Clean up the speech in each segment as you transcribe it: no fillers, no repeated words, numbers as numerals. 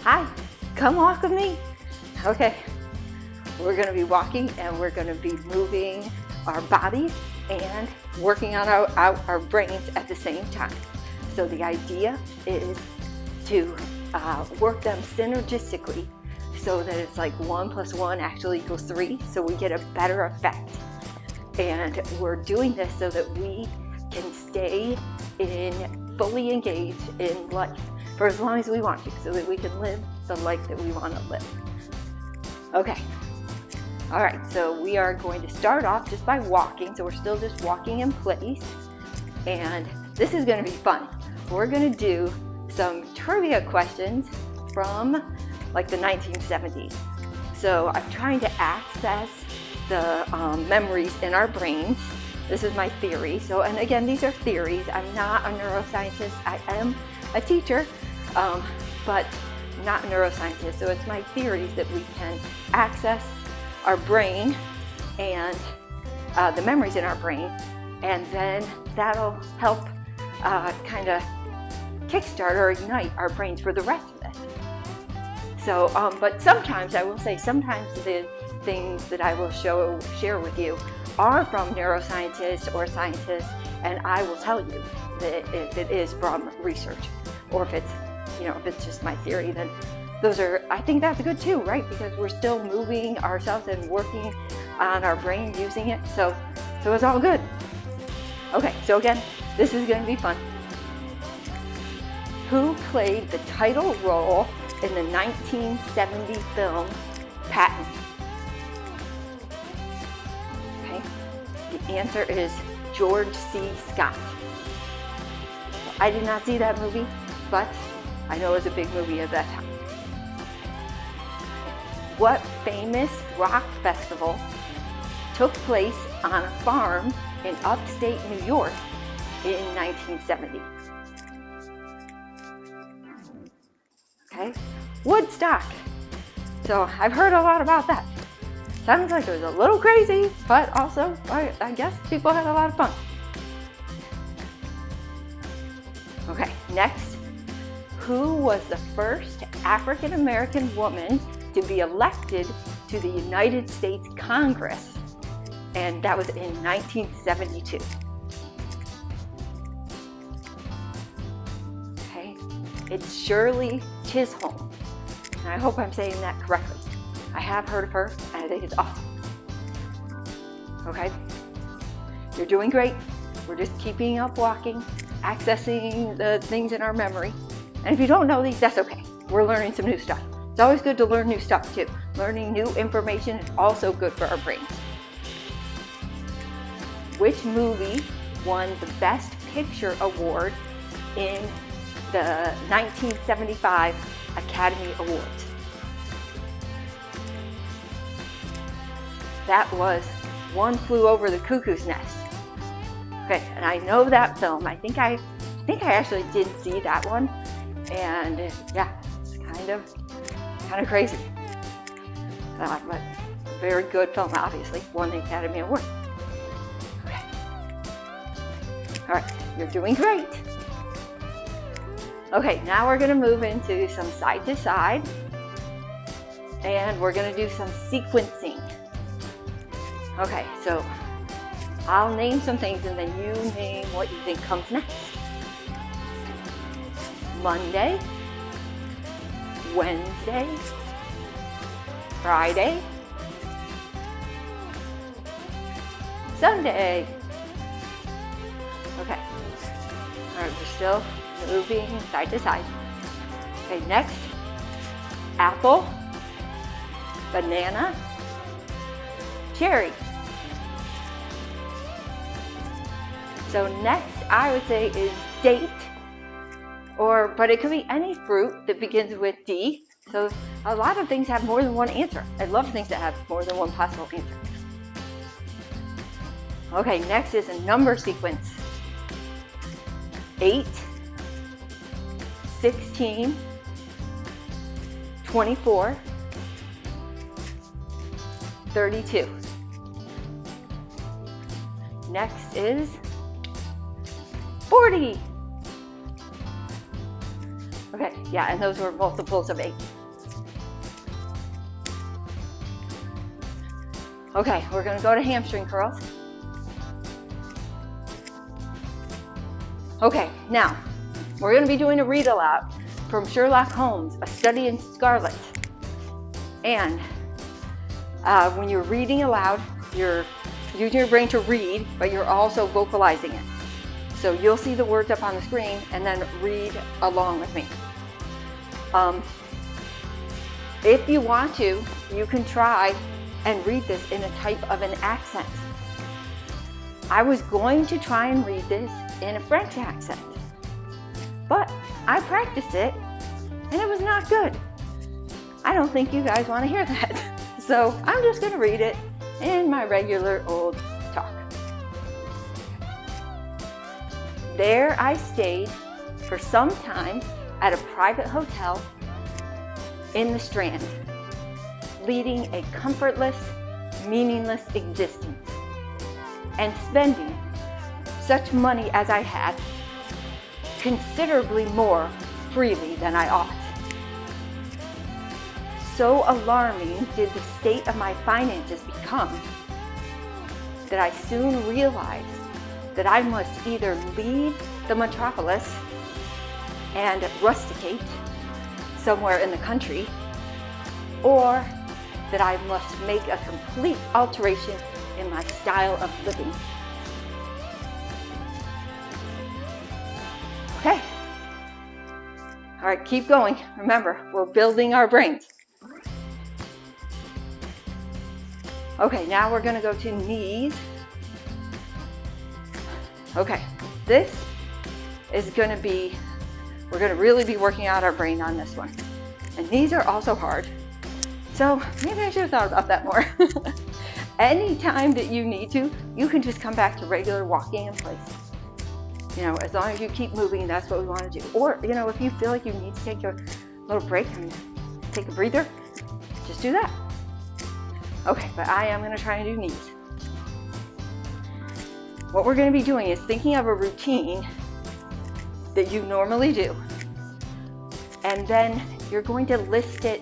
Hi, come walk with me. Okay, we're gonna be walking and we're gonna be moving our bodies and working on our brains at the same time. So the idea is to work them synergistically so that it's like 1 + 1 actually equals 3, so we get a better effect. And we're doing this so that we can stay fully engaged in life for as long as we want to, so that we can live the life that we want to live. Okay. All right, so we are going to start off just by walking. So we're still just walking in place. And this is going to be fun. We're going to do some trivia questions from like the 1970s. So I'm trying to access the memories in our brains. This is my theory. So, and again, these are theories. I'm not a neuroscientist. I am a teacher, but not a neuroscientist. So it's my theories that we can access our brain and the memories in our brain, and then that'll help kind of kickstart or ignite our brains for the rest of this. So, but sometimes, I will say, sometimes the things that I will share with you are from neuroscientists or scientists, and I will tell you that if it is from research, or if it's, if it's just my theory, then I think that's good too, right? Because we're still moving ourselves and working on our brain, using it, so it's all good. Okay, so again, this is going to be fun. Who played the title role in the 1970 film Patton? Okay, the answer is George C. Scott. I did not see that movie, but I know it was a big movie at that time. What famous rock festival took place on a farm in upstate New York in 1970? Okay, Woodstock. So I've heard a lot about that. Sounds like it was a little crazy, but also I guess people had a lot of fun. Okay, next. Who was the first African American woman to be elected to the United States Congress? And that was in 1972. Okay, it's Shirley Chisholm. And I hope I'm saying that correctly. I have heard of her, and I think it's awesome. Okay, you're doing great. We're just keeping up walking, accessing the things in our memory. And if you don't know these, that's okay. We're learning some new stuff. It's always good to learn new stuff too. Learning new information is also good for our brains. Which movie won the Best Picture Award in the 1975 Academy Awards? That was One Flew Over the Cuckoo's Nest. Okay, and I know that film. I think I actually did see that one. And yeah, it's kind of crazy, but very good film. Obviously, won the Academy Award. Okay, all right, you're doing great. Okay, now we're going to move into some side to side, and we're going to do some sequencing. Okay, so I'll name some things, and then you name what you think comes next. Monday, Wednesday, Friday, Sunday. Okay. All right, we're still moving side to side. Okay, next, apple, banana, cherry. So next, I would say is date. But it could be any fruit that begins with D. So a lot of things have more than one answer. I love things that have more than one possible answer. Okay, next is a number sequence. 8, 16, 24, 32. Next is 40. Okay, yeah, and those were multiples of 8. Okay, we're gonna go to hamstring curls. Okay, now, we're gonna be doing a read aloud from Sherlock Holmes, A Study in Scarlet. And when you're reading aloud, you're using your brain to read, but you're also vocalizing it. So you'll see the words up on the screen and then read along with me. If you want to, you can try and read this in a type of an accent. I was going to try and read this in a French accent, but I practiced it and it was not good. I don't think you guys want to hear that. So I'm just going to read it in my regular old talk. There I stayed for some time at a private hotel in the Strand, leading a comfortless, meaningless existence, and spending such money as I had, considerably more freely than I ought. So alarming did the state of my finances become that I soon realized that I must either leave the metropolis and rusticate somewhere in the country, or that I must make a complete alteration in my style of living. Okay. All right, keep going. Remember, we're building our brains. Okay, now we're gonna go to knees. Okay, this is gonna be, we're gonna really be working out our brain on this one. And these are also hard. So maybe I should have thought about that more. Anytime that you need to, you can just come back to regular walking in place. You know, as long as you keep moving, that's what we want to do. Or, you know, if you feel like you need to take a little break and take a breather, just do that. Okay, but I am going to try and do knees. What we're going to be doing is thinking of a routine that you normally do, and then you're going to list it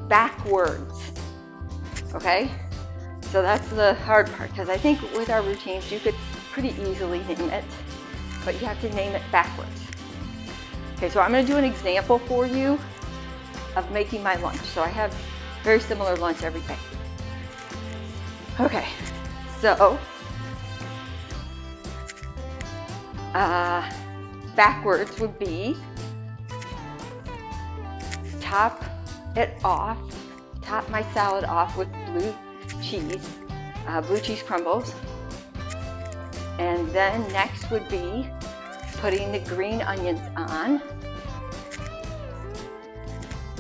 backwards. Okay? So that's the hard part, because I think with our routines you could pretty easily name it, but you have to name it backwards. Okay, so I'm going to do an example for you of making my lunch. So I have very similar lunch every day. Okay, so backwards would be top my salad off with blue cheese crumbles. And then next would be putting the green onions on.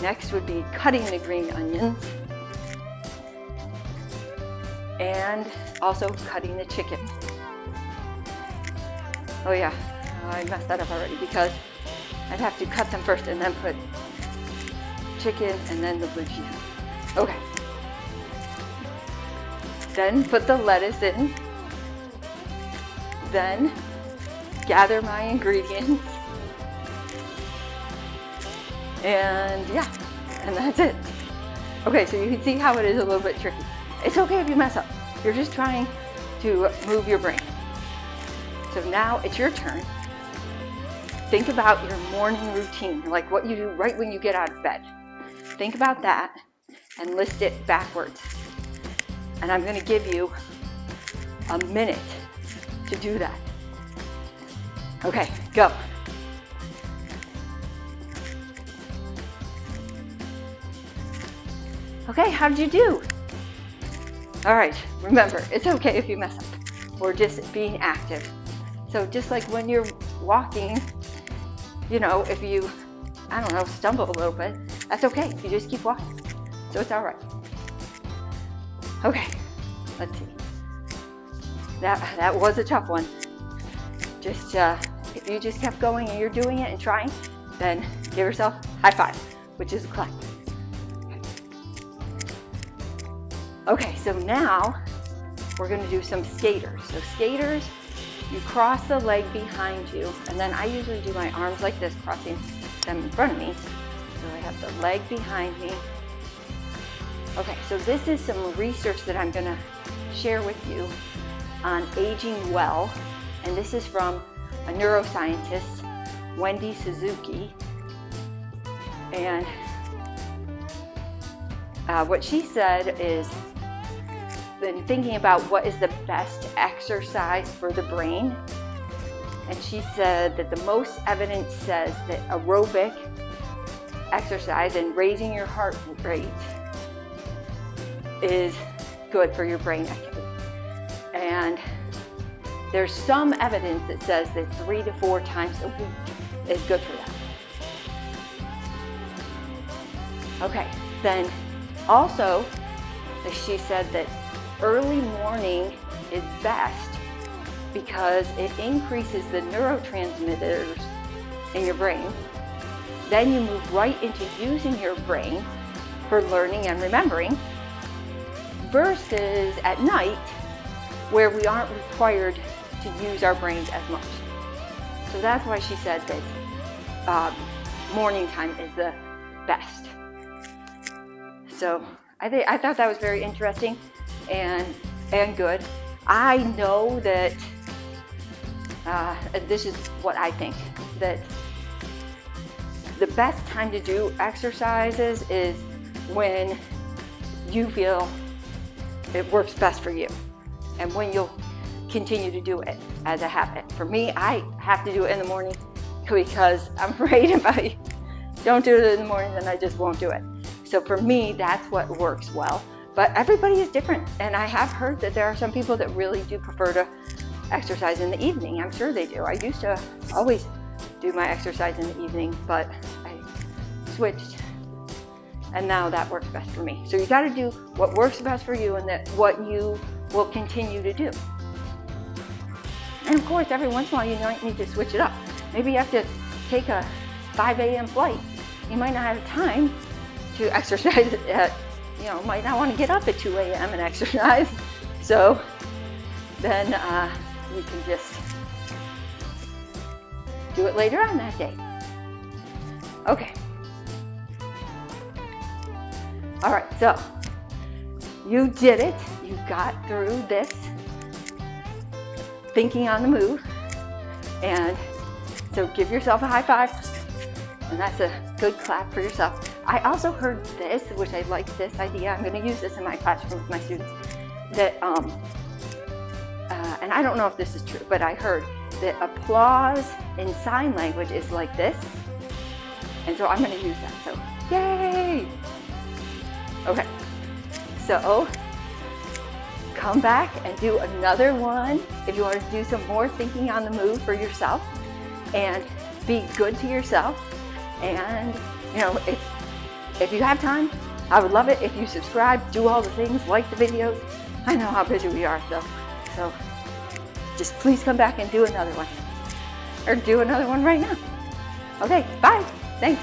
Next would be cutting the green onions. And also cutting the chicken. Oh yeah, I messed that up already because I'd have to cut them first and then put chicken and then the blue cheese. Okay. Then put the lettuce in. Then gather my ingredients. And yeah, and that's it. Okay, so you can see how it is a little bit tricky. It's okay if you mess up. You're just trying to move your brain. So now it's your turn. Think about your morning routine, like what you do right when you get out of bed. Think about that and list it backwards. And I'm going to give you a minute to do that. Okay, go. Okay, how did you do? All right, remember, it's okay if you mess up. We're just being active. So just like when you're walking, you know, if you, I don't know, stumble a little bit, that's okay. You just keep walking. So it's all right. Okay, let's see. That was a tough one. Just, if you just kept going and you're doing it and trying, then give yourself a high five, which is a clap. Okay, so now we're gonna do some skaters. So skaters, you cross the leg behind you, and then I usually do my arms like this, crossing them in front of me. So I have the leg behind me. Okay, so this is some research that I'm gonna share with you on aging well. And this is from a neuroscientist, Wendy Suzuki. And what she said is, been thinking about what is the best exercise for the brain. And she said that the most evidence says that aerobic exercise and raising your heart rate is good for your brain activity. And there's some evidence that says that 3 to 4 times a week is good for that. Okay, then also she said that early morning is best because it increases the neurotransmitters in your brain. Then you move right into using your brain for learning and remembering, versus at night where we aren't required to use our brains as much. So that's why she said that morning time is the best. So I thought that was very interesting and good. I know that this is what I think, that the best time to do exercises is when you feel it works best for you and when you'll continue to do it as a habit. For me, I have to do it in the morning because I'm afraid if I don't do it in the morning, then I just won't do it. So for me, that's what works well. But everybody is different. And I have heard that there are some people that really do prefer to exercise in the evening. I'm sure they do. I used to always do my exercise in the evening, but I switched. And now that works best for me. So you got to do what works best for you and that what you will continue to do. And of course, every once in a while, you might need to switch it up. Maybe you have to take a 5 a.m. flight. You might not have time to exercise at, might not want to get up at 2 a.m. and exercise. So then you can just do it later on that day. Okay. All right, so you did it. You got through this thinking on the move. And so give yourself a high five. And that's a good clap for yourself. I also heard this, which I like this idea. I'm going to use this in my classroom with my students. That, and I don't know if this is true, but I heard that applause in sign language is like this. And so I'm going to use that. So, yay! Okay. So, come back and do another one if you want to do some more thinking on the move for yourself. And be good to yourself. And, if you have time, I would love it if you subscribe, do all the things, like the videos. I know how busy we are, though. So just please come back and do another one. Or do another one right now. Okay, bye. Thanks.